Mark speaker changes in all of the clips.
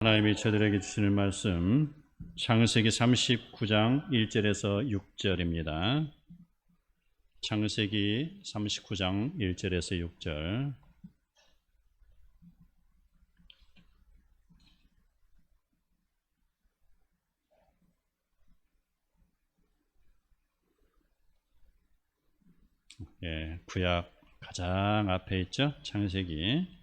Speaker 1: 하나님이 저들에게 주시는 말씀 창세기 39장 1절에서 6절입니다. 창세기 39장 1절에서 6절. 구약 가장 앞에 있죠. 창세기.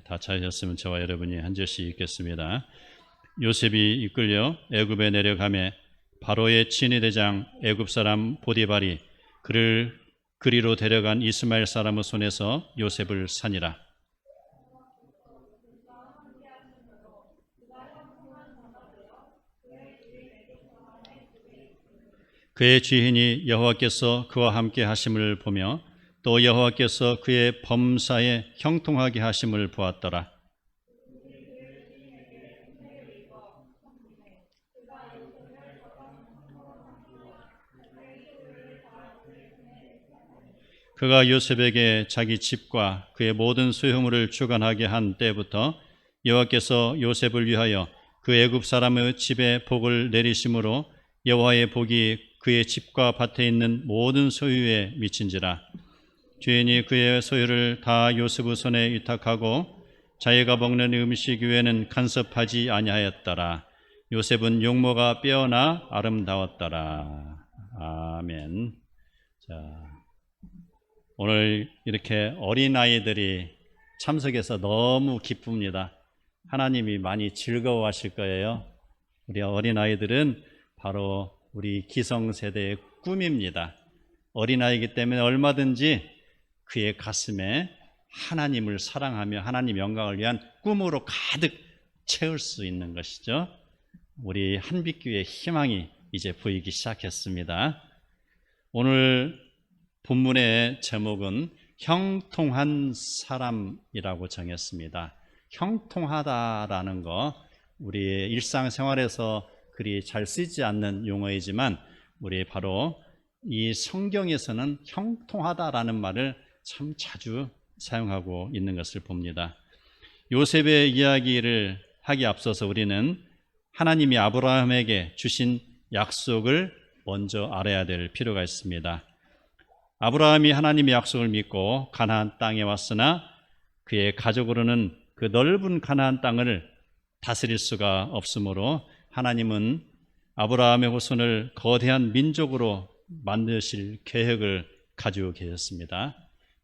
Speaker 1: 다 찾으셨으면 저와 여러분이 한 절씩 읽겠습니다. 요셉이 이끌려 애굽에 내려가매 바로의 친위대장 애굽 사람 보디발이 그를 그리로 데려간 이스마엘 사람의 손에서 요셉을 산이라. 그의 주인이 여호와께서 그와 함께 하심을 보며 또 여호와께서 그의 범사에 형통하게 하심을 보았더라. 그가 요셉에게 자기 집과 그의 모든 소유물을 주관하게 한 때부터 여호와께서 요셉을 위하여 그 애굽 사람의 집에 복을 내리심으로 여호와의 복이 그의 집과 밭에 있는 모든 소유에 미친지라. 주인이 그의 소유를 다 요셉의 손에 위탁하고 자기가 먹는 음식 외에는 간섭하지 아니하였더라. 요셉은 용모가 빼어나 아름다웠더라. 아멘. 자, 오늘 이렇게 어린아이들이 참석해서 너무 기쁩니다. 하나님이 많이 즐거워하실 거예요. 우리 어린아이들은 바로 우리 기성세대의 꿈입니다. 어린아이이기 때문에 얼마든지 그의 가슴에 하나님을 사랑하며 하나님 영광을 위한 꿈으로 가득 채울 수 있는 것이죠. 우리 한빛교회의 희망이 이제 보이기 시작했습니다. 오늘 본문의 제목은 형통한 사람이라고 정했습니다. 형통하다라는 거 우리의 일상생활에서 그리 잘 쓰지 않는 용어이지만 우리 바로 이 성경에서는 형통하다라는 말을 참 자주 사용하고 있는 것을 봅니다. 요셉의 이야기를 하기 앞서서 우리는 하나님이 아브라함에게 주신 약속을 먼저 알아야 될 필요가 있습니다. 아브라함이 하나님의 약속을 믿고 가나안 땅에 왔으나 그의 가족으로는 그 넓은 가나안 땅을 다스릴 수가 없으므로 하나님은 아브라함의 후손을 거대한 민족으로 만드실 계획을 가지고 계셨습니다.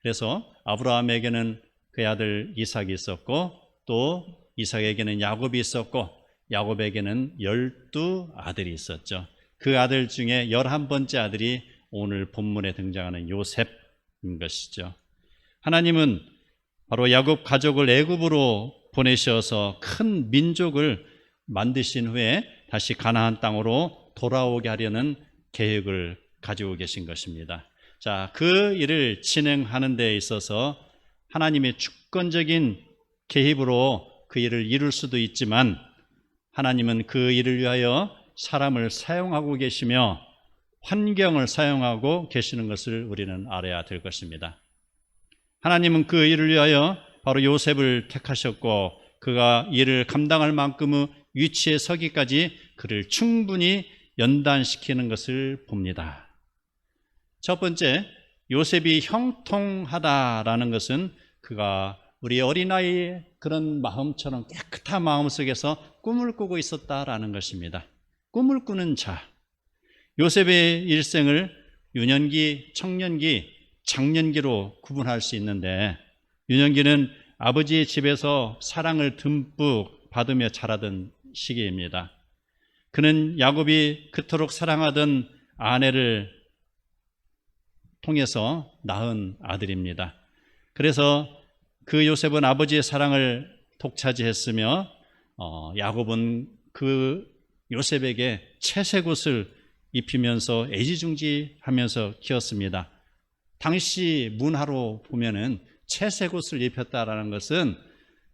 Speaker 1: 그래서 아브라함에게는 그의 아들 이삭이 있었고 또 이삭에게는 야곱이 있었고 야곱에게는 12아들이 있었죠. 그 아들 중에 11번째 아들이 오늘 본문에 등장하는 요셉인 것이죠. 하나님은 바로 야곱 가족을 애굽으로 보내셔서 큰 민족을 만드신 후에 다시 가나안 땅으로 돌아오게 하려는 계획을 가지고 계신 것입니다. 자, 그 일을 진행하는 데 있어서 하나님의 주권적인 개입으로 그 일을 이룰 수도 있지만 하나님은 그 일을 위하여 사람을 사용하고 계시며 환경을 사용하고 계시는 것을 우리는 알아야 될 것입니다. 하나님은 그 일을 위하여 바로 요셉을 택하셨고 그가 일을 감당할 만큼의 위치에 서기까지 그를 충분히 연단시키는 것을 봅니다. 첫 번째, 요셉이 형통하다라는 것은 그가 우리 어린아이의 그런 마음처럼 깨끗한 마음 속에서 꿈을 꾸고 있었다라는 것입니다. 꿈을 꾸는 자. 요셉의 일생을 유년기, 청년기, 장년기로 구분할 수 있는데 유년기는 아버지의 집에서 사랑을 듬뿍 받으며 자라던 시기입니다. 그는 야곱이 그토록 사랑하던 아내를 통해서 낳은 아들입니다. 그래서 그 요셉은 아버지의 사랑을 독차지했으며 야곱은 그 요셉에게 채색 옷을 입히면서 애지중지하면서 키웠습니다. 당시 문화로 보면은 채색 옷을 입혔다라는 것은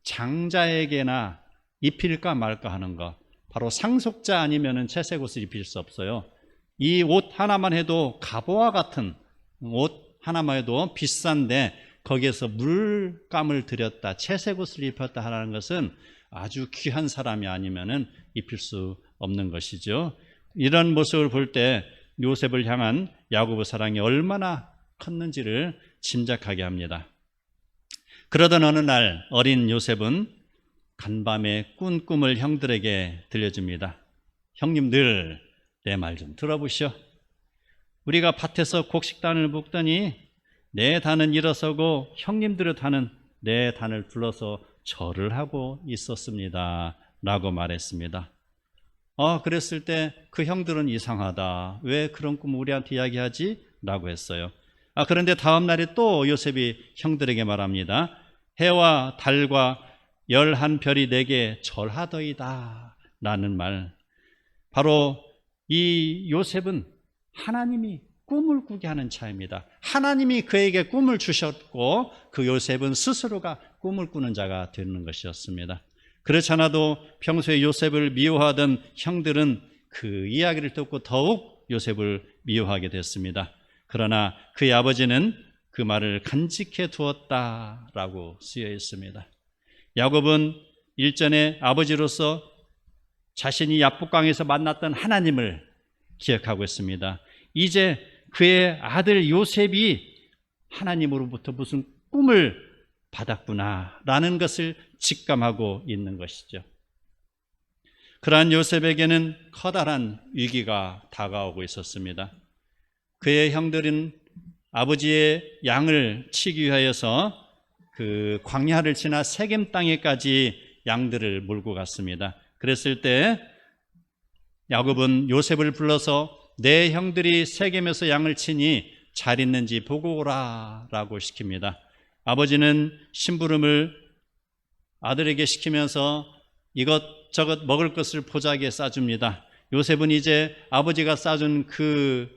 Speaker 1: 장자에게나 입힐까 말까 하는 것, 바로 상속자 아니면은 채색 옷을 입힐 수 없어요. 이 옷 하나만 해도 갑오와 같은 옷 하나만 해도 비싼데 거기에서 물감을 들였다, 채색 옷을 입혔다 하는 것은 아주 귀한 사람이 아니면은 입힐 수 없는 것이죠. 이런 모습을 볼 때 요셉을 향한 야고보 사랑이 얼마나 컸는지를 짐작하게 합니다. 그러던 어느 날 어린 요셉은 간밤에 꾼 꿈을 형들에게 들려줍니다. 형님들, 내 말 좀 들어보시오. 우리가 밭에서 곡식단을 묶더니 내 단은 일어서고 형님들의 단은 내 단을 둘러서 절을 하고 있었습니다 라고 말했습니다. 그랬을 때 그 형들은 이상하다, 왜 그런 꿈을 우리한테 이야기하지? 라고 했어요. 그런데 다음 날에 또 요셉이 형들에게 말합니다. 해와 달과 11별이 내게 절하더이다 라는 말. 바로 이 요셉은 하나님이 꿈을 꾸게 하는 자입니다. 하나님이 그에게 꿈을 주셨고 그 요셉은 스스로가 꿈을 꾸는 자가 되는 것이었습니다. 그렇지 않아도 평소에 요셉을 미워하던 형들은 그 이야기를 듣고 더욱 요셉을 미워하게 됐습니다. 그러나 그의 아버지는 그 말을 간직해 두었다라고 쓰여 있습니다. 야곱은 일전에 아버지로서 자신이 야복강에서 만났던 하나님을 기억하고 있습니다. 이제 그의 아들 요셉이 하나님으로부터 무슨 꿈을 받았구나라는 것을 직감하고 있는 것이죠. 그러한 요셉에게는 커다란 위기가 다가오고 있었습니다. 그의 형들은 아버지의 양을 치기 위하여서 그 광야를 지나 세겜 땅에까지 양들을 몰고 갔습니다. 그랬을 때 야곱은 요셉을 불러서 내 형들이 세겜에서 양을 치니 잘 있는지 보고 오라 라고 시킵니다. 아버지는 심부름을 아들에게 시키면서 이것저것 먹을 것을 보자기에 싸줍니다. 요셉은 이제 아버지가 싸준 그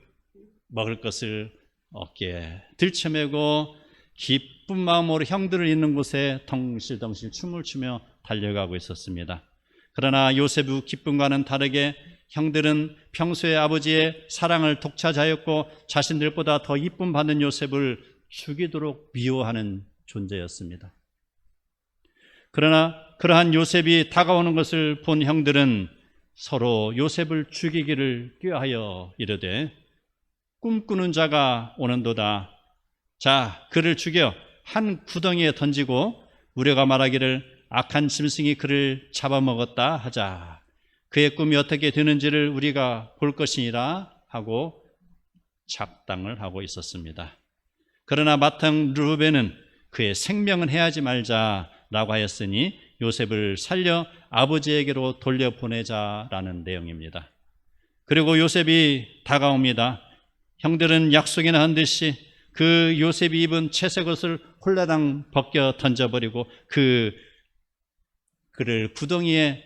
Speaker 1: 먹을 것을 어깨에 들쳐매고 기쁜 마음으로 형들을 있는 곳에 덩실덩실 춤을 추며 달려가고 있었습니다. 그러나 요셉의 기쁨과는 다르게 형들은 평소에 아버지의 사랑을 독차지하였고 자신들보다 더 이쁨 받는 요셉을 죽이도록 미워하는 존재였습니다. 그러나 그러한 요셉이 다가오는 것을 본 형들은 서로 요셉을 죽이기를 꾀하여 이르되 꿈꾸는 자가 오는도다. 자, 그를 죽여 한 구덩이에 던지고 우리가 말하기를 악한 짐승이 그를 잡아먹었다 하자. 그의 꿈이 어떻게 되는지를 우리가 볼 것이니라 하고 작당을 하고 있었습니다. 그러나 마땅 르우벤은 그의 생명은 해하지 말자라고 하였으니 요셉을 살려 아버지에게로 돌려보내자라는 내용입니다. 그리고 요셉이 다가옵니다. 형들은 약속이나 한 듯이 그 요셉이 입은 채색 옷을 홀라당 벗겨 던져버리고 그를 구덩이에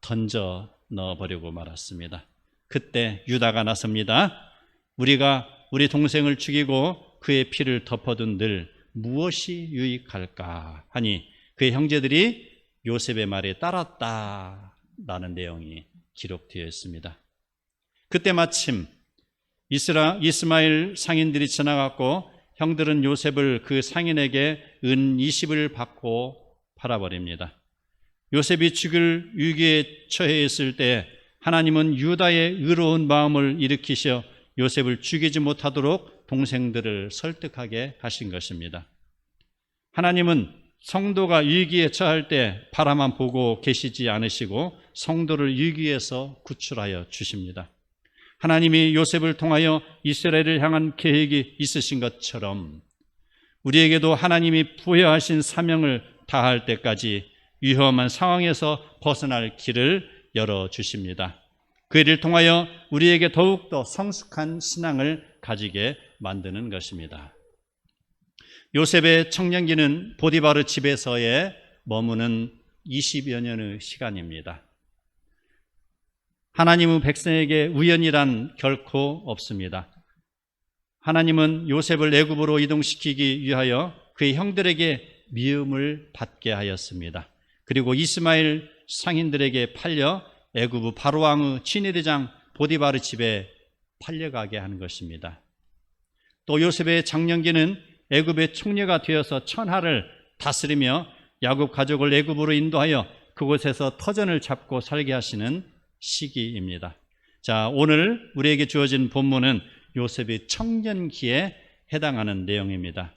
Speaker 1: 던져 넣어버리고 말았습니다. 그때 유다가 나섭니다. 우리가 우리 동생을 죽이고 그의 피를 덮어둔들 무엇이 유익할까 하니 그의 형제들이 요셉의 말에 따랐다라는 내용이 기록되어 있습니다. 그때 마침 이스마엘 상인들이 지나갔고 형들은 요셉을 그 상인에게 은 20을 받고 팔아버립니다. 요셉이 죽을 위기에 처해 있을 때 하나님은 유다의 의로운 마음을 일으키셔 요셉을 죽이지 못하도록 동생들을 설득하게 하신 것입니다. 하나님은 성도가 위기에 처할 때 바라만 보고 계시지 않으시고 성도를 위기에서 구출하여 주십니다. 하나님이 요셉을 통하여 이스라엘을 향한 계획이 있으신 것처럼 우리에게도 하나님이 부여하신 사명을 다할 때까지 위험한 상황에서 벗어날 길을 열어주십니다. 그 일을 통하여 우리에게 더욱더 성숙한 신앙을 가지게 만드는 것입니다. 요셉의 청년기는 보디바르 집에서의 머무는 20여 년의 시간입니다. 하나님의 백성에게 우연이란 결코 없습니다. 하나님은 요셉을 애굽으로 이동시키기 위하여 그의 형들에게 미움을 받게 하였습니다. 그리고 이스마엘 상인들에게 팔려 애굽의 바로왕의 친위대장 보디바르 집에 팔려가게 하는 것입니다. 또 요셉의 장년기는 애굽의 총리가 되어서 천하를 다스리며 야곱 가족을 애굽으로 인도하여 그곳에서 터전을 잡고 살게 하시는 시기입니다. 자, 오늘 우리에게 주어진 본문은 요셉의 청년기에 해당하는 내용입니다.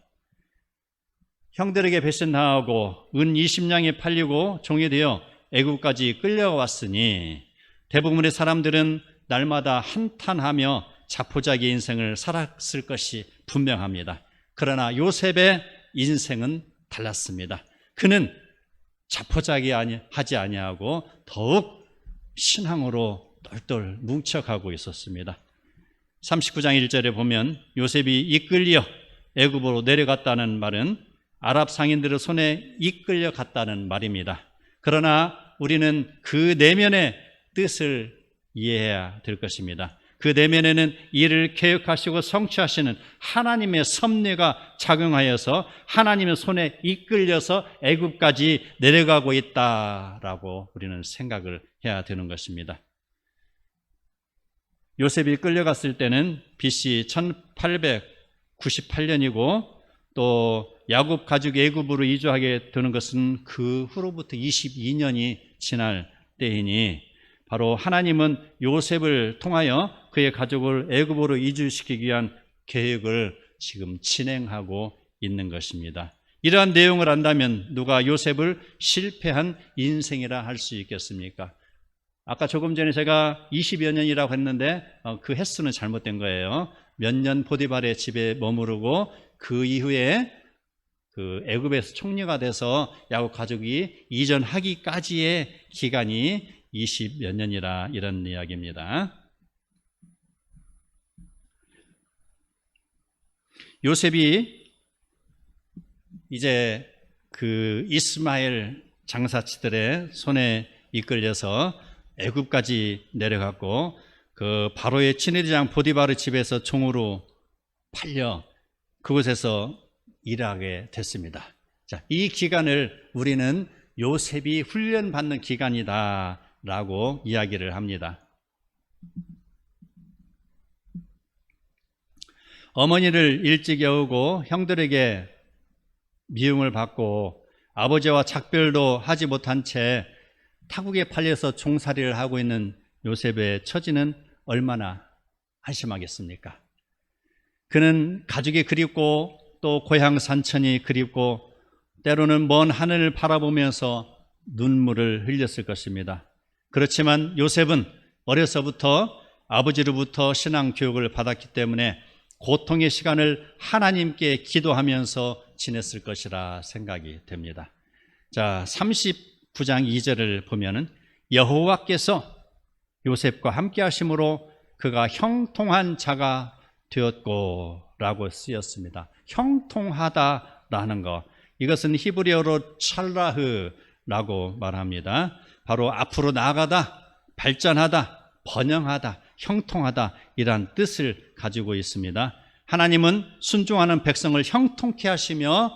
Speaker 1: 형들에게 배신당하고 은 20냥에 팔리고 종이 되어 애굽까지 끌려왔으니 대부분의 사람들은 날마다 한탄하며 자포자기 인생을 살았을 것이 분명합니다. 그러나 요셉의 인생은 달랐습니다. 그는 자포자기 하지 아니하고 더욱 신앙으로 똘똘 뭉쳐가고 있었습니다. 39장 1절에 보면 요셉이 이끌려 애굽으로 내려갔다는 말은 아랍 상인들의 손에 이끌려 갔다는 말입니다. 그러나 우리는 그 내면의 뜻을 이해해야 될 것입니다. 그 내면에는 이를 계획하시고 성취하시는 하나님의 섭리가 작용하여서 하나님의 손에 이끌려서 애굽까지 내려가고 있다라고 우리는 생각을 해야 되는 것입니다. 요셉이 끌려갔을 때는 BC 1898년이고 또 야곱 가족이 애굽으로 이주하게 되는 것은 그 후로부터 22년이 지날 때이니 바로 하나님은 요셉을 통하여 그의 가족을 애굽으로 이주시키기 위한 계획을 지금 진행하고 있는 것입니다. 이러한 내용을 안다면 누가 요셉을 실패한 인생이라 할 수 있겠습니까? 아까 조금 전에 제가 20여 년이라고 했는데 그 횟수는 잘못된 거예요. 몇 년 포디발의 집에 머무르고 그 이후에 그 애굽에서 총리가 돼서 야곱 가족이 이전하기까지의 기간이 20몇 년이라 이런 이야기입니다. 요셉이 이제 그 이스마엘 장사치들의 손에 이끌려서 애굽까지 내려갔고 그 바로의 친위대장 보디바르 집에서 종으로 팔려 그곳에서 일하게 됐습니다. 자, 이 기간을 우리는 요셉이 훈련받는 기간이다라고 이야기를 합니다. 어머니를 일찍 여우고 형들에게 미움을 받고 아버지와 작별도 하지 못한 채 타국에 팔려서 종살이를 하고 있는 요셉의 처지는 얼마나 한심하겠습니까? 그는 가족이 그립고 또 고향 산천이 그립고 때로는 먼 하늘을 바라보면서 눈물을 흘렸을 것입니다. 그렇지만 요셉은 어려서부터 아버지로부터 신앙 교육을 받았기 때문에 고통의 시간을 하나님께 기도하면서 지냈을 것이라 생각이 됩니다. 자, 39장 2절을 보면은 여호와께서 요셉과 함께 하심으로 그가 형통한 자가 되었고 라고 쓰였습니다. 형통하다라는 것, 이것은 히브리어로 찰라흐라고 말합니다. 바로 앞으로 나아가다, 발전하다, 번영하다, 형통하다 이란 뜻을 가지고 있습니다. 하나님은 순종하는 백성을 형통케 하시며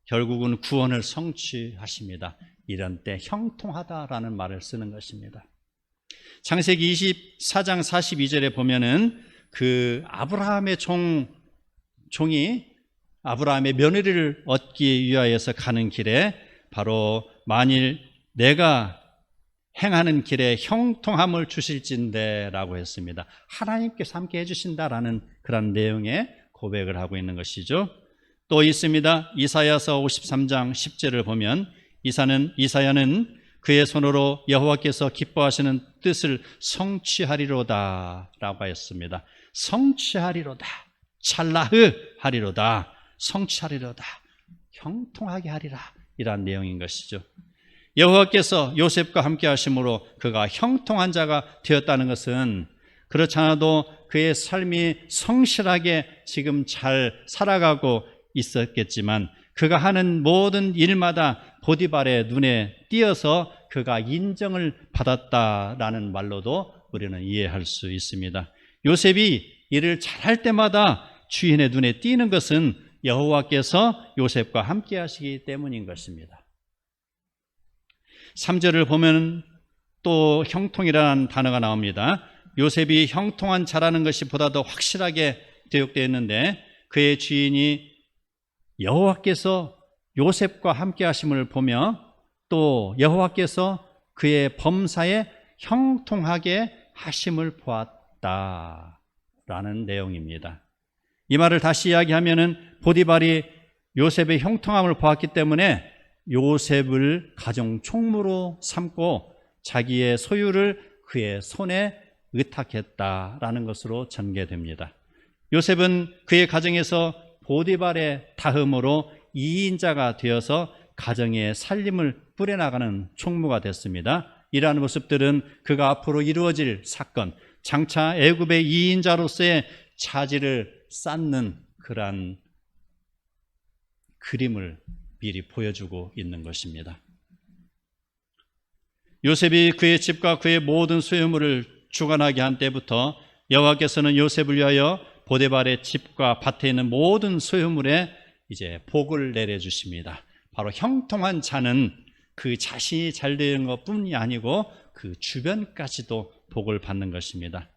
Speaker 1: 결국은 구원을 성취하십니다. 이런 때 형통하다라는 말을 쓰는 것입니다. 창세기 24장 42절에 보면은 그 아브라함의 종이 아브라함의 며느리를 얻기 위하여서 가는 길에 바로 만일 내가 행하는 길에 형통함을 주실진대 라고 했습니다. 하나님께서 함께 해주신다라는 그런 내용의 고백을 하고 있는 것이죠. 또 있습니다. 이사야서 53장 10절을 보면 이사야는 그의 손으로 여호와께서 기뻐하시는 뜻을 성취하리로다 라고 했습니다. 성취하리로다, 찰라흐 하리로다, 성취하리로다, 형통하게 하리라, 이러한 내용인 것이죠. 여호와께서 요셉과 함께 하심으로 그가 형통한 자가 되었다는 것은 그렇지 않아도 그의 삶이 성실하게 지금 잘 살아가고 있었겠지만 그가 하는 모든 일마다 보디발의 눈에 띄어서 그가 인정을 받았다라는 말로도 우리는 이해할 수 있습니다. 요셉이 일을 잘할 때마다 주인의 눈에 띄는 것은 여호와께서 요셉과 함께 하시기 때문인 것입니다. 3절을 보면 또 형통이라는 단어가 나옵니다. 요셉이 형통한 자라는 것이 보다 더 확실하게 기록되어 있는데, 그의 주인이 여호와께서 요셉과 함께 하심을 보며 또 여호와께서 그의 범사에 형통하게 하심을 보았다라는 내용입니다. 이 말을 다시 이야기하면은 보디발이 요셉의 형통함을 보았기 때문에 요셉을 가정 총무로 삼고 자기의 소유를 그의 손에 의탁했다라는 것으로 전개됩니다. 요셉은 그의 가정에서 보디발의 다음으로 2인자가 되어서 가정의 살림을 뿌려나가는 총무가 됐습니다. 이러한 모습들은 그가 앞으로 이루어질 사건, 장차 애굽의 2인자로서의 차지를 쌓는 그러한 그림을 미리 보여주고 있는 것입니다. 요셉이 그의 집과 그의 모든 소유물을 주관하게 한 때부터 여호와께서는 요셉을 위하여 보디발의 집과 밭에 있는 모든 소유물에 이제 복을 내려주십니다. 바로 형통한 자는 그 자신이 잘 되는 것뿐이 아니고 그 주변까지도 복을 받는 것입니다.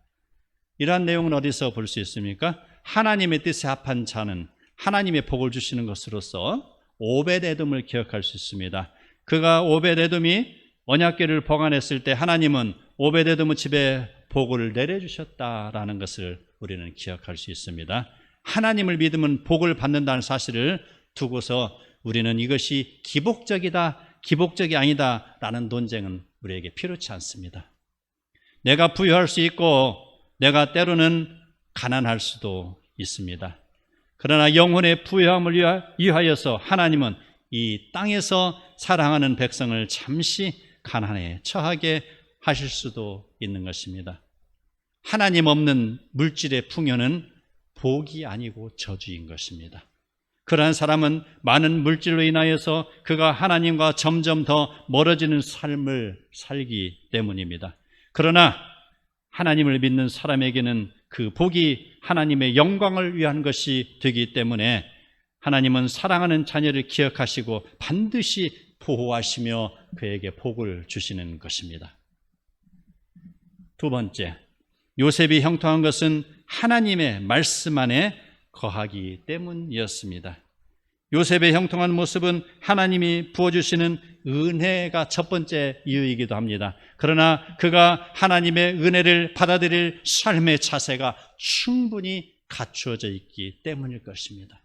Speaker 1: 이러한 내용은 어디서 볼 수 있습니까? 하나님의 뜻에 합한 자는 하나님의 복을 주시는 것으로서 오벳에돔을 기억할 수 있습니다. 그가 오벳에돔이 언약궤를 보관했을 때 하나님은 오벳에돔의 집에 복을 내려주셨다라는 것을 우리는 기억할 수 있습니다. 하나님을 믿으면 복을 받는다는 사실을 두고서 우리는 이것이 기복적이다, 기복적이 아니다 라는 논쟁은 우리에게 필요치 않습니다. 내가 부유할 수 있고 내가 때로는 가난할 수도 있습니다. 그러나 영혼의 부유함을 위하여서 하나님은 이 땅에서 사랑하는 백성을 잠시 가난에 처하게 하실 수도 있는 것입니다. 하나님 없는 물질의 풍요는 복이 아니고 저주인 것입니다. 그러한 사람은 많은 물질로 인하여서 그가 하나님과 점점 더 멀어지는 삶을 살기 때문입니다. 그러나 하나님을 믿는 사람에게는 그 복이 하나님의 영광을 위한 것이 되기 때문에 하나님은 사랑하는 자녀를 기억하시고 반드시 보호하시며 그에게 복을 주시는 것입니다. 두 번째, 요셉이 형통한 것은 하나님의 말씀 안에 거하기 때문이었습니다. 요셉의 형통한 모습은 하나님이 부어주시는 은혜가 첫 번째 이유이기도 합니다. 그러나 그가 하나님의 은혜를 받아들일 삶의 자세가 충분히 갖추어져 있기 때문일 것입니다.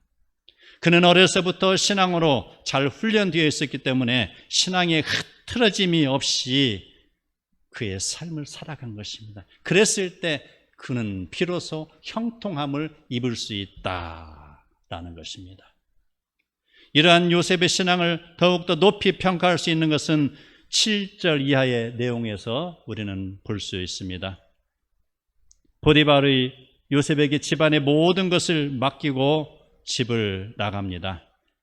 Speaker 1: 그는 어려서부터 신앙으로 잘 훈련되어 있었기 때문에 신앙의 흐트러짐이 없이 그의 삶을 살아간 것입니다. 그랬을 때 그는 비로소 형통함을 입을 수 있다라는 것입니다. 이러한 요셉의 신앙을 더욱더 높이 평가할 수 있는 것은 7절 이하의 내용에서 우리는 볼 수 있습니다. 보디발이 요셉에게 집안의 모든 것을 맡기고 집을 나갑니다.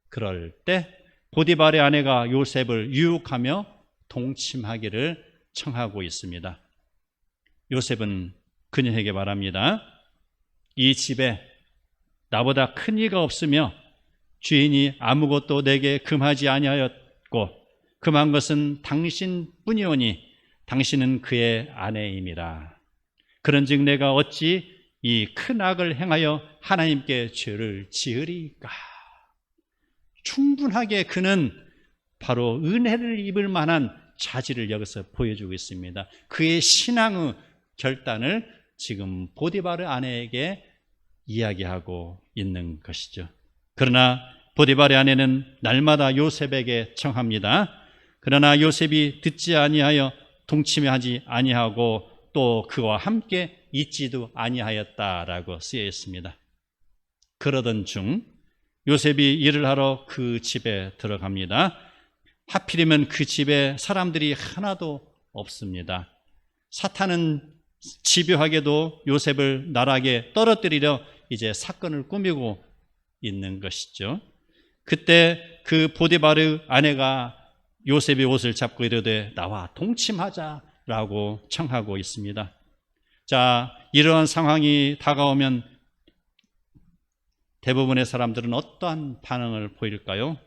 Speaker 1: 그럴 때 보디발의 아내가 요셉을 유혹하며 동침하기를 청하고 있습니다. 요셉은 그녀에게 말합니다. 이 집에 나보다 큰 이가 없으며 주인이 아무것도 내게 금하지 아니하였고 금한 것은 당신뿐이오니 당신은 그의 아내임이라. 그런즉 내가 어찌 이 큰 악을 행하여 하나님께 죄를 지으리까. 충분하게 그는 바로 은혜를 입을 만한 자질을 여기서 보여주고 있습니다. 그의 신앙의 결단을 지금 보디발의 아내에게 이야기하고 있는 것이죠. 그러나 보디발의 아내는 날마다 요셉에게 청합니다. 그러나 요셉이 듣지 아니하여 동침하지 아니하고 또 그와 함께 있지도 아니하였다라고 쓰여 있습니다. 그러던 중 요셉이 일을 하러 그 집에 들어갑니다. 하필이면 그 집에 사람들이 하나도 없습니다. 사탄은 집요하게도 요셉을 나락에 떨어뜨리려 이제 사건을 꾸미고 있는 것이죠. 그때 그 보디발의 아내가 요셉의 옷을 잡고 이르되 나와 동침하자라고 청하고 있습니다. 자, 이러한 상황이 다가오면 대부분의 사람들은 어떠한 반응을 보일까요?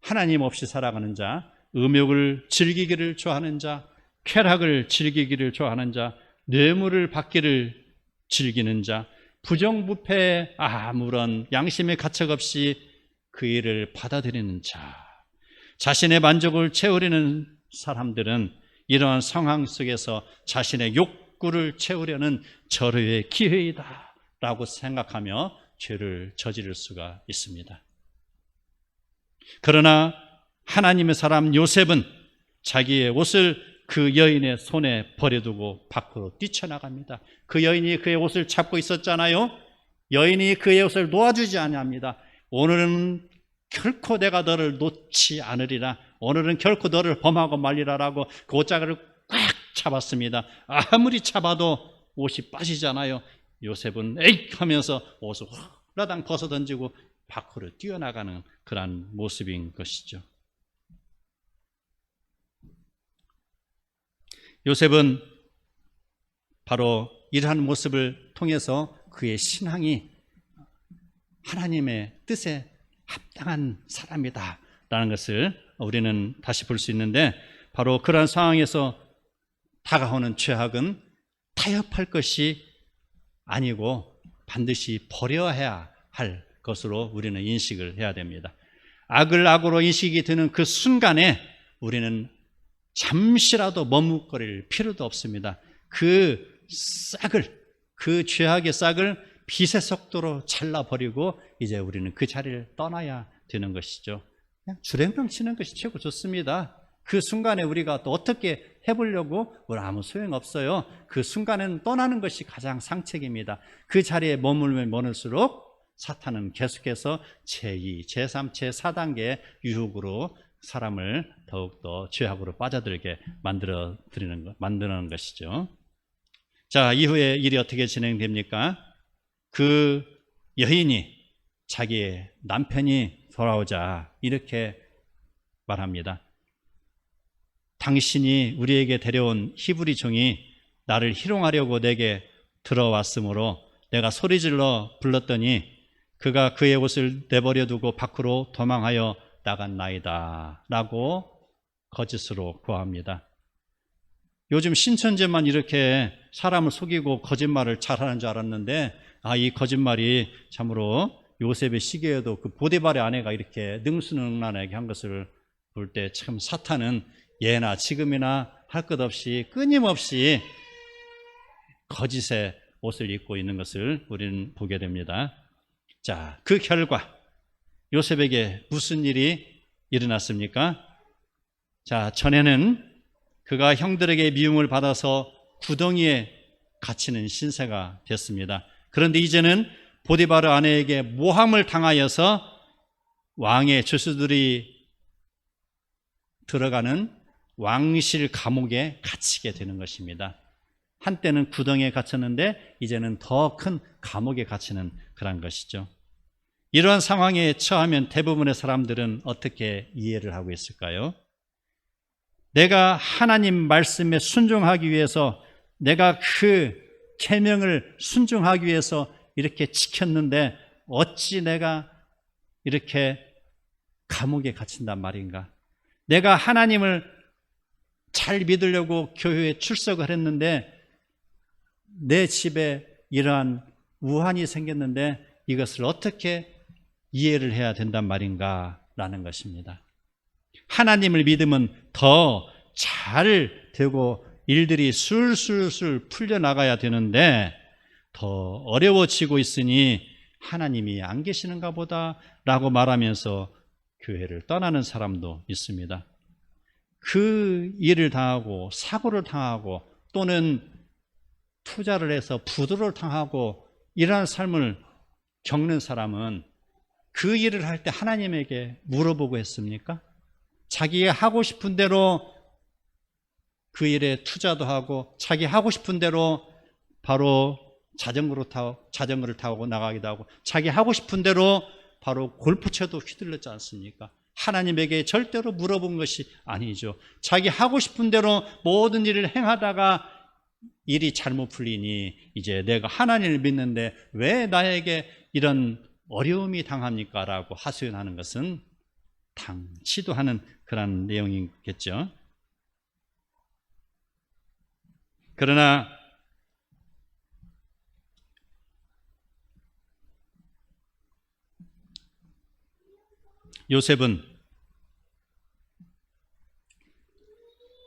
Speaker 1: 하나님 없이 살아가는 자, 음욕을 즐기기를 좋아하는 자, 쾌락을 즐기기를 좋아하는 자, 뇌물을 받기를 즐기는 자, 부정부패에 아무런 양심의 가책 없이 그 일을 받아들이는 자, 자신의 만족을 채우려는 사람들은 이러한 상황 속에서 자신의 욕구를 채우려는 절호의 기회이다 라고 생각하며 죄를 저지를 수가 있습니다. 그러나 하나님의 사람 요셉은 자기의 옷을 그 여인의 손에 버려두고 밖으로 뛰쳐나갑니다. 그 여인이 그의 옷을 잡고 있었잖아요. 여인이 그의 옷을 놓아주지 않습니다. 오늘은 결코 내가 너를 놓지 않으리라, 오늘은 결코 너를 범하고 말리라라고 그 옷자락을 꽉 잡았습니다. 아무리 잡아도 옷이 빠지잖아요. 요셉은 에이 하면서 옷을 후라당 벗어던지고 밖으로 뛰어나가는 그런 모습인 것이죠. 요셉은 바로 이러한 모습을 통해서 그의 신앙이 하나님의 뜻에 합당한 사람이다 라는 것을 우리는 다시 볼 수 있는데, 바로 그러한 상황에서 다가오는 죄악은 타협할 것이 아니고 반드시 버려야 할 것으로 우리는 인식을 해야 됩니다. 악을 악으로 인식이 드는 그 순간에 우리는 잠시라도 머뭇거릴 필요도 없습니다. 그 싹을, 그 죄악의 싹을 빛의 속도로 잘라버리고 이제 우리는 그 자리를 떠나야 되는 것이죠. 그냥 주랭랑 치는 것이 최고 좋습니다. 그 순간에 우리가 또 어떻게 해보려고 아무 소용없어요. 그 순간에는 떠나는 것이 가장 상책입니다. 그 자리에 머물면 머물수록 사탄은 계속해서 제2, 제3, 제4단계의 유혹으로 사람을 더욱더 죄악으로 빠져들게 만드는 것이죠. 자, 이후에 일이 어떻게 진행됩니까? 그 여인이 자기의 남편이 돌아오자 이렇게 말합니다. 당신이 우리에게 데려온 히브리 종이 나를 희롱하려고 내게 들어왔으므로 내가 소리질러 불렀더니 그가 그의 옷을 내버려 두고 밖으로 도망하여 나간나이다 라고 거짓으로 고합니다. 요즘 신천지만 이렇게 사람을 속이고 거짓말을 잘하는 줄 알았는데, 이 거짓말이 참으로 요셉의 시기에도 그 보디발의 아내가 이렇게 능수능란하게 한 것을 볼 때 참 사탄은 예나 지금이나 할 것 없이 끊임없이 거짓의 옷을 입고 있는 것을 우리는 보게 됩니다. 자, 그 결과 요셉에게 무슨 일이 일어났습니까? 자, 전에는 그가 형들에게 미움을 받아서 구덩이에 갇히는 신세가 됐습니다. 그런데 이제는 보디바르 아내에게 모함을 당하여서 왕의 죄수들이 들어가는 왕실 감옥에 갇히게 되는 것입니다. 한때는 구덩이에 갇혔는데 이제는 더 큰 감옥에 갇히는 그런 것이죠. 이러한 상황에 처하면 대부분의 사람들은 어떻게 이해를 하고 있을까요? 내가 하나님 말씀에 순종하기 위해서, 내가 그 계명을 순종하기 위해서 이렇게 지켰는데 어찌 내가 이렇게 감옥에 갇힌단 말인가? 내가 하나님을 잘 믿으려고 교회에 출석을 했는데 내 집에 이러한 우환이 생겼는데 이것을 어떻게 이해를 해야 된단 말인가 라는 것입니다. 하나님을 믿으면 더 잘 되고 일들이 술술술 풀려나가야 되는데 더 어려워지고 있으니 하나님이 안 계시는가 보다 라고 말하면서 교회를 떠나는 사람도 있습니다. 그 일을 당하고 사고를 당하고 또는 투자를 해서 부도를 당하고 이러한 삶을 겪는 사람은 그 일을 할 때 하나님에게 물어보고 했습니까? 자기가 하고 싶은 대로 그 일에 투자도 하고 자기 하고 싶은 대로 바로 자전거를 타고 나가기도 하고 자기 하고 싶은 대로 바로 골프채도 휘둘렀지 않습니까? 하나님에게 절대로 물어본 것이 아니죠. 자기 하고 싶은 대로 모든 일을 행하다가 일이 잘못 풀리니 이제 내가 하나님을 믿는데 왜 나에게 이런 어려움이 당합니까? 라고 하소연하는 것은 당치도 하는 그런 내용이겠죠. 그러나 요셉은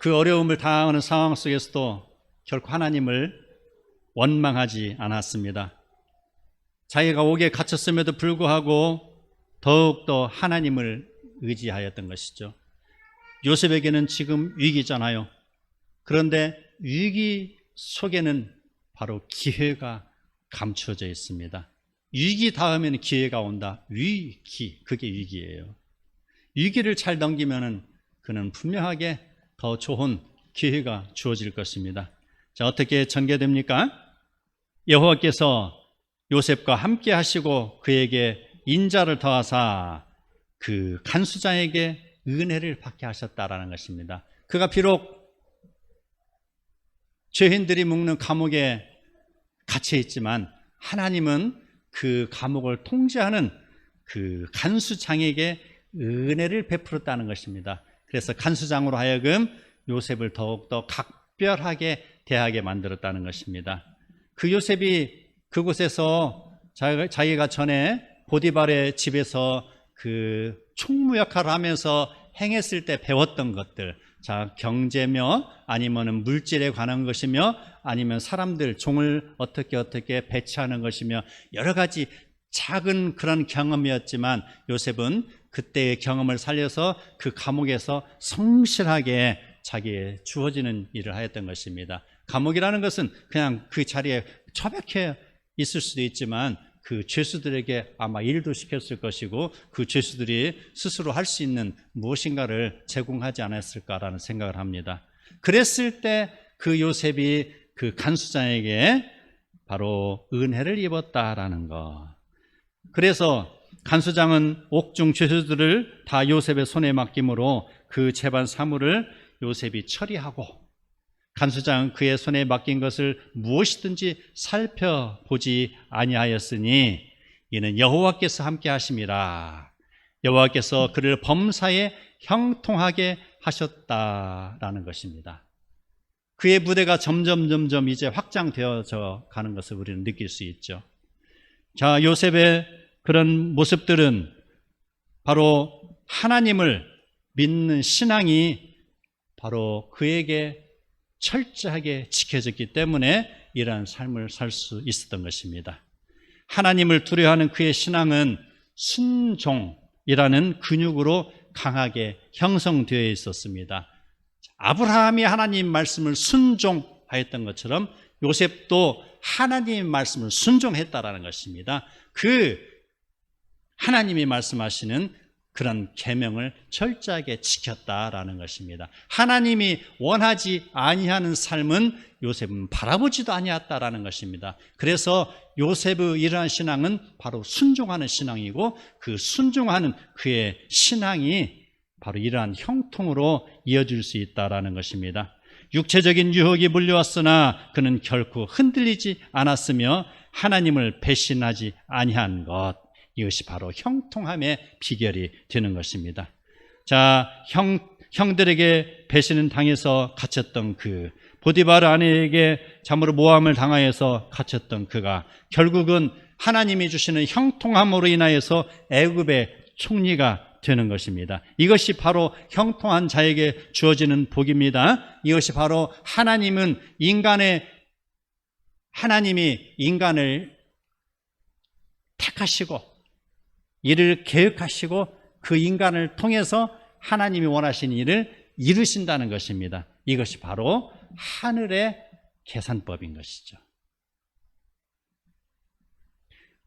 Speaker 1: 그 어려움을 당하는 상황 속에서도 결코 하나님을 원망하지 않았습니다. 자기가 옥에 갇혔음에도 불구하고 더욱더 하나님을 의지하였던 것이죠. 요셉에게는 지금 위기잖아요. 그런데 위기 속에는 바로 기회가 감춰져 있습니다. 위기 다음에는 기회가 온다. 위기, 그게 위기예요. 위기를 잘 넘기면은 그는 분명하게 더 좋은 기회가 주어질 것입니다. 자, 어떻게 전개됩니까? 여호와께서 요셉과 함께 하시고 그에게 인자를 더하사 그 간수장에게 은혜를 받게 하셨다라는 것입니다. 그가 비록 죄인들이 묵는 감옥에 갇혀 있지만 하나님은 그 감옥을 통제하는 그 간수장에게 은혜를 베풀었다는 것입니다. 그래서 간수장으로 하여금 요셉을 더욱더 각별하게 대하게 만들었다는 것입니다. 그 요셉이 그곳에서 자기가 전에 보디발의 집에서 그 총무 역할을 하면서 행했을 때 배웠던 것들, 자, 경제며 아니면 물질에 관한 것이며 아니면 사람들, 종을 어떻게 배치하는 것이며 여러 가지 작은 그런 경험이었지만 요셉은 그때의 경험을 살려서 그 감옥에서 성실하게 자기의 주어지는 일을 하였던 것입니다. 감옥이라는 것은 그냥 그 자리에 처박혀 있을 수도 있지만 그 죄수들에게 아마 일도 시켰을 것이고 그 죄수들이 스스로 할 수 있는 무엇인가를 제공하지 않았을까라는 생각을 합니다. 그랬을 때 그 요셉이 그 간수장에게 바로 은혜를 입었다라는 것. 그래서 간수장은 옥중 죄수들을 다 요셉의 손에 맡김으로 그 재반 사물을 요셉이 처리하고 간수장은 그의 손에 맡긴 것을 무엇이든지 살펴보지 아니하였으니 이는 여호와께서 함께 하심이라. 여호와께서 그를 범사에 형통하게 하셨다라는 것입니다. 그의 부대가 점점 이제 확장되어져 가는 것을 우리는 느낄 수 있죠. 자, 요셉의 그런 모습들은 바로 하나님을 믿는 신앙이 바로 그에게 철저하게 지켜졌기 때문에 이러한 삶을 살 수 있었던 것입니다. 하나님을 두려워하는 그의 신앙은 순종이라는 근육으로 강하게 형성되어 있었습니다. 아브라함이 하나님 말씀을 순종하였던 것처럼 요셉도 하나님의 말씀을 순종했다라는 것입니다. 그 하나님이 말씀하시는 그런 계명을 철저하게 지켰다라는 것입니다. 하나님이 원하지 아니하는 삶은 요셉은 바라보지도 아니했다라는 것입니다. 그래서 요셉의 이러한 신앙은 바로 순종하는 신앙이고 그 순종하는 그의 신앙이 바로 이러한 형통으로 이어질 수 있다라는 것입니다. 육체적인 유혹이 몰려왔으나 그는 결코 흔들리지 않았으며 하나님을 배신하지 아니한 것, 이것이 바로 형통함의 비결이 되는 것입니다. 자, 형들에게 배신을 당해서 갇혔던 그 보디발 아내에게 참으로 모함을 당하여서 갇혔던 그가 결국은 하나님이 주시는 형통함으로 인하여서 애굽의 총리가 되는 것입니다. 이것이 바로 형통한 자에게 주어지는 복입니다. 이것이 바로 하나님이 인간을 택하시고 이를 계획하시고 그 인간을 통해서 하나님이 원하시는 일을 이루신다는 것입니다. 이것이 바로 하늘의 계산법인 것이죠.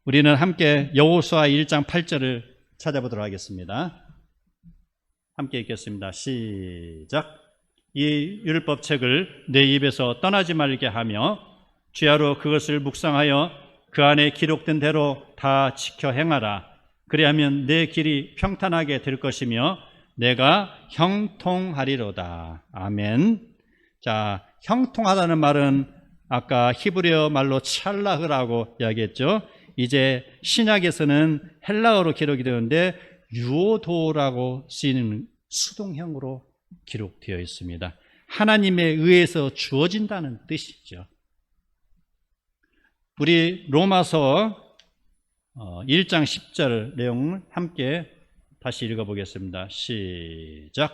Speaker 1: 우리는 함께 여호수아 1장 8절을 찾아보도록 하겠습니다. 함께 읽겠습니다. 시작. 이 율법책을 내 입에서 떠나지 말게 하며 주야로 그것을 묵상하여 그 안에 기록된 대로 다 지켜 행하라. 그리하면 내 길이 평탄하게 될 것이며 내가 형통하리로다. 아멘. 자, 형통하다는 말은 아까 히브리어 말로 찰라흐라고 이야기했죠. 이제 신약에서는 헬라어로 기록이 되는데 유오도라고 쓰이는 수동형으로 기록되어 있습니다. 하나님에 의해서 주어진다는 뜻이죠. 우리 로마서 1장 10절 내용을 함께 다시 읽어보겠습니다. 시작.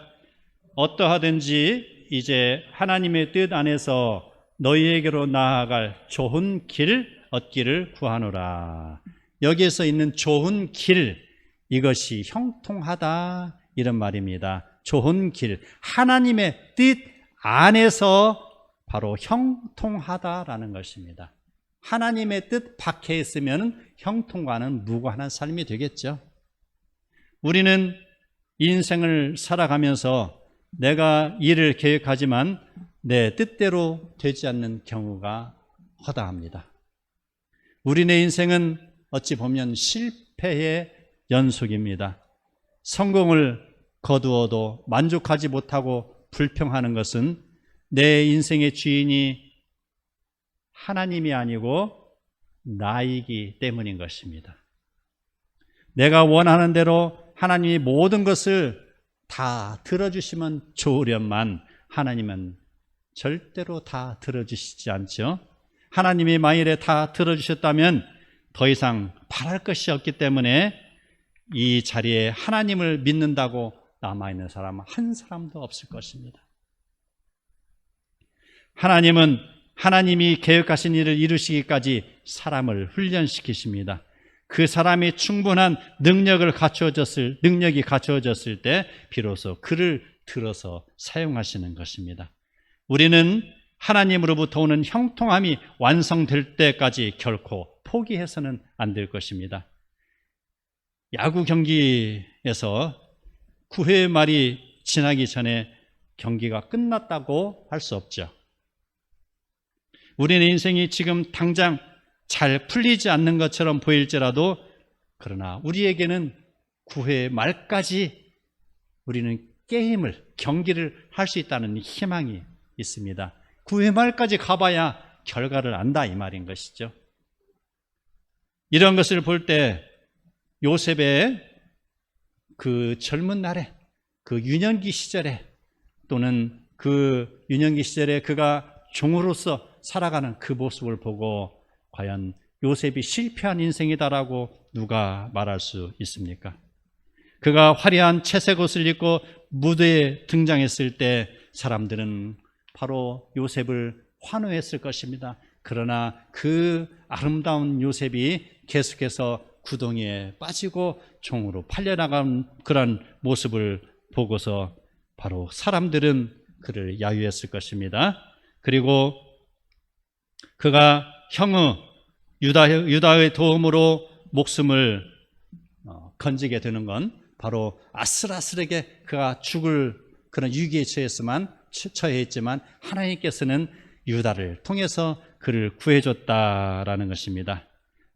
Speaker 1: 어떠하든지 이제 하나님의 뜻 안에서 너희에게로 나아갈 좋은 길 얻기를 구하노라. 여기에서 있는 좋은 길, 이것이 형통하다 이런 말입니다. 좋은 길, 하나님의 뜻 안에서 바로 형통하다라는 것입니다. 하나님의 뜻 밖에 있으면 형통과는 무관한 삶이 되겠죠. 우리는 인생을 살아가면서 내가 일을 계획하지만 내 뜻대로 되지 않는 경우가 허다합니다. 우리네 인생은 어찌 보면 실패의 연속입니다. 성공을 거두어도 만족하지 못하고 불평하는 것은 내 인생의 주인이 하나님이 아니고 나이기 때문인 것입니다. 내가 원하는 대로 하나님이 모든 것을 다 들어주시면 좋으련만 하나님은 절대로 다 들어주시지 않죠. 하나님이 만일에 다 들어주셨다면 더 이상 바랄 것이 없기 때문에 이 자리에 하나님을 믿는다고 남아있는 사람은 한 사람도 없을 것입니다. 하나님은 하나님이 계획하신 일을 이루시기까지 사람을 훈련시키십니다. 그 사람이 충분한 능력이 갖추어졌을 때 비로소 그를 들어서 사용하시는 것입니다. 우리는 하나님으로부터 오는 형통함이 완성될 때까지 결코 포기해서는 안 될 것입니다. 야구 경기에서 9회 말이 지나기 전에 경기가 끝났다고 할 수 없죠. 우리의 인생이 지금 당장 잘 풀리지 않는 것처럼 보일지라도 그러나 우리에게는 9회 말까지 우리는 경기를 할 수 있다는 희망이 있습니다. 9회 말까지 가봐야 결과를 안다 이 말인 것이죠. 이런 것을 볼 때 요셉의 그 젊은 날에 그 유년기 시절에 또는 그 유년기 시절에 그가 종으로서 살아가는 그 모습을 보고 과연 요셉이 실패한 인생이다라고 누가 말할 수 있습니까? 그가 화려한 채색 옷을 입고 무대에 등장했을 때 사람들은 바로 요셉을 환호했을 것입니다. 그러나 그 아름다운 요셉이 계속해서 구덩이에 빠지고 종으로 팔려나간 그런 모습을 보고서 바로 사람들은 그를 야유했을 것입니다. 그리고 그가 형의 유다의 도움으로 목숨을 건지게 되는 건 바로 아슬아슬하게 그가 죽을 그런 위기에 처해있지만 하나님께서는 유다를 통해서 그를 구해줬다라는 것입니다.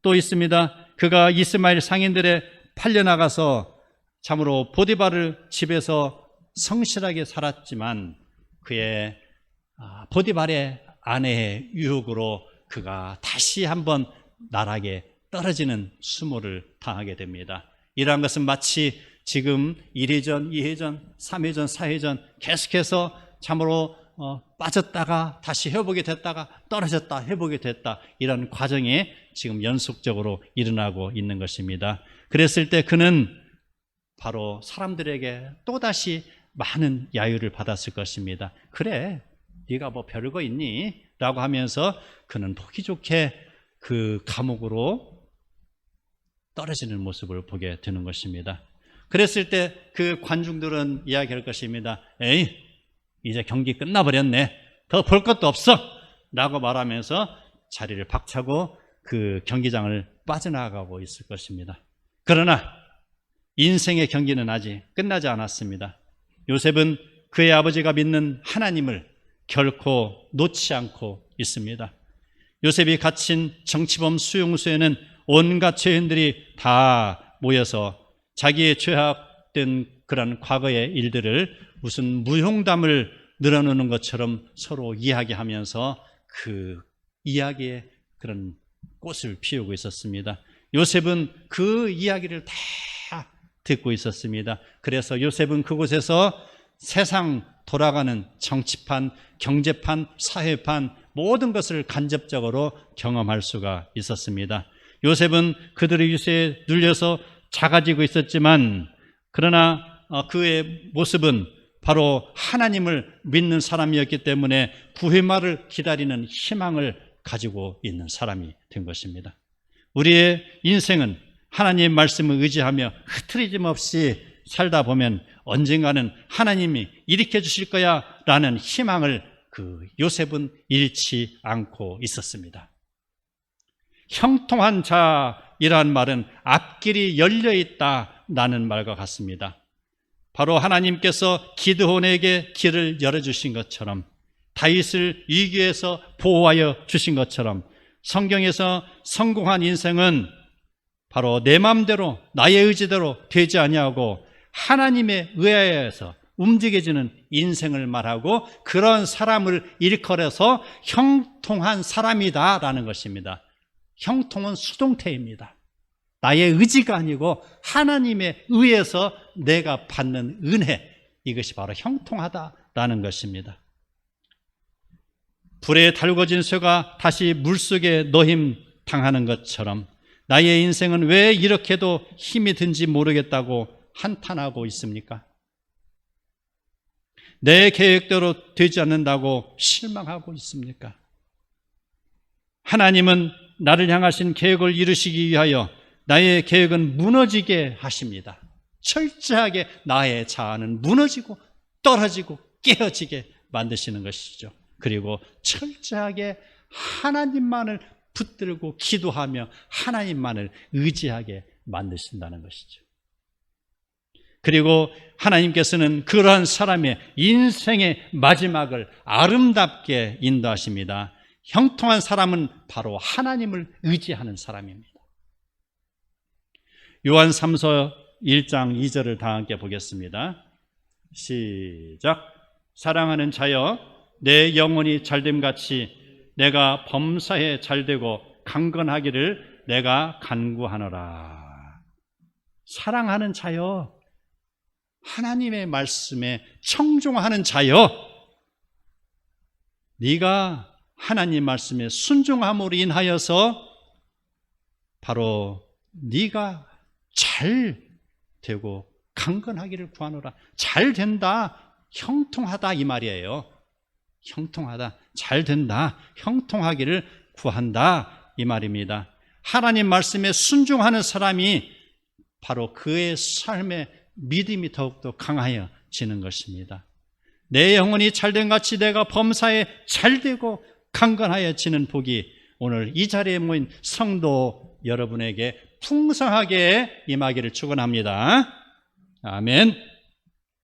Speaker 1: 또 있습니다. 그가 이스마엘 상인들에 팔려나가서 참으로 보디발을 집에서 성실하게 살았지만 그의 보디발의 아내의 유혹으로 그가 다시 한번 나락에 떨어지는 수모를 당하게 됩니다. 이러한 것은 마치 지금 1회전, 2회전, 3회전, 4회전 계속해서 참으로 빠졌다가 다시 회복이 됐다가 떨어졌다 회복이 됐다 이런 과정이 지금 연속적으로 일어나고 있는 것입니다. 그랬을 때 그는 바로 사람들에게 또다시 많은 야유를 받았을 것입니다. 그래, 네가 뭐 별거 있니? 라고 하면서 그는 보기 좋게 그 감옥으로 떨어지는 모습을 보게 되는 것입니다. 그랬을 때 그 관중들은 이야기할 것입니다. 에이, 이제 경기 끝나버렸네. 더 볼 것도 없어. 라고 말하면서 자리를 박차고 그 경기장을 빠져나가고 있을 것입니다. 그러나 인생의 경기는 아직 끝나지 않았습니다. 요셉은 그의 아버지가 믿는 하나님을 결코 놓지 않고 있습니다. 요셉이 갇힌 정치범 수용소에는 온갖 죄인들이 다 모여서 자기의 죄악된 그런 과거의 일들을 무슨 무용담을 늘어놓는 것처럼 서로 이야기하면서 그 이야기에 그런 꽃을 피우고 있었습니다. 요셉은 그 이야기를 다 듣고 있었습니다. 그래서 요셉은 그곳에서 세상 돌아가는 정치판, 경제판, 사회판 모든 것을 간접적으로 경험할 수가 있었습니다. 요셉은 그들의 유세에 눌려서 작아지고 있었지만 그러나 그의 모습은 바로 하나님을 믿는 사람이었기 때문에 부활을 기다리는 희망을 가지고 있는 사람이 된 것입니다. 우리의 인생은 하나님의 말씀을 의지하며 흐트러짐 없이 살다 보면 언젠가는 하나님이 일으켜 주실 거야 라는 희망을 그 요셉은 잃지 않고 있었습니다. 형통한 자이란 말은 앞길이 열려있다라는 말과 같습니다. 바로 하나님께서 기드온에게 길을 열어주신 것처럼, 다윗을 위기에서 보호하여 주신 것처럼, 성경에서 성공한 인생은 바로 내 마음대로 나의 의지대로 되지 아니하고 하나님의 의하여서 움직여지는 인생을 말하고, 그런 사람을 일컬어서 형통한 사람이다라는 것입니다. 형통은 수동태입니다. 나의 의지가 아니고 하나님의 의에서 내가 받는 은혜, 이것이 바로 형통하다라는 것입니다. 불에 달궈진 쇠가 다시 물속에 넣임 당하는 것처럼 나의 인생은 왜 이렇게도 힘이 든지 모르겠다고 한탄하고 있습니까? 내 계획대로 되지 않는다고 실망하고 있습니까? 하나님은 나를 향하신 계획을 이루시기 위하여 나의 계획은 무너지게 하십니다. 철저하게 나의 자아는 무너지고 떨어지고 깨어지게 만드시는 것이죠. 그리고 철저하게 하나님만을 붙들고 기도하며 하나님만을 의지하게 만드신다는 것이죠. 그리고 하나님께서는 그러한 사람의 인생의 마지막을 아름답게 인도하십니다. 형통한 사람은 바로 하나님을 의지하는 사람입니다. 요한 3서 1장 2절을 다 함께 보겠습니다. 시작. 사랑하는 자여, 내 영혼이 잘됨같이 내가 범사에 잘되고 강건하기를 내가 간구하노라. 사랑하는 자여, 하나님의 말씀에 청종하는 자여, 네가 하나님 말씀에 순종함으로 인하여서 바로 네가 잘 되고 강건하기를 구하노라. 잘 된다, 형통하다 이 말이에요. 형통하다, 잘 된다, 형통하기를 구한다 이 말입니다. 하나님 말씀에 순종하는 사람이 바로 그의 삶의 믿음이 더욱더 강하여지는 것입니다. 내 영혼이 잘된 같이 내가 범사에 잘되고 강건하여지는 복이 오늘 이 자리에 모인 성도 여러분에게 풍성하게 임하기를 축원합니다. 아멘.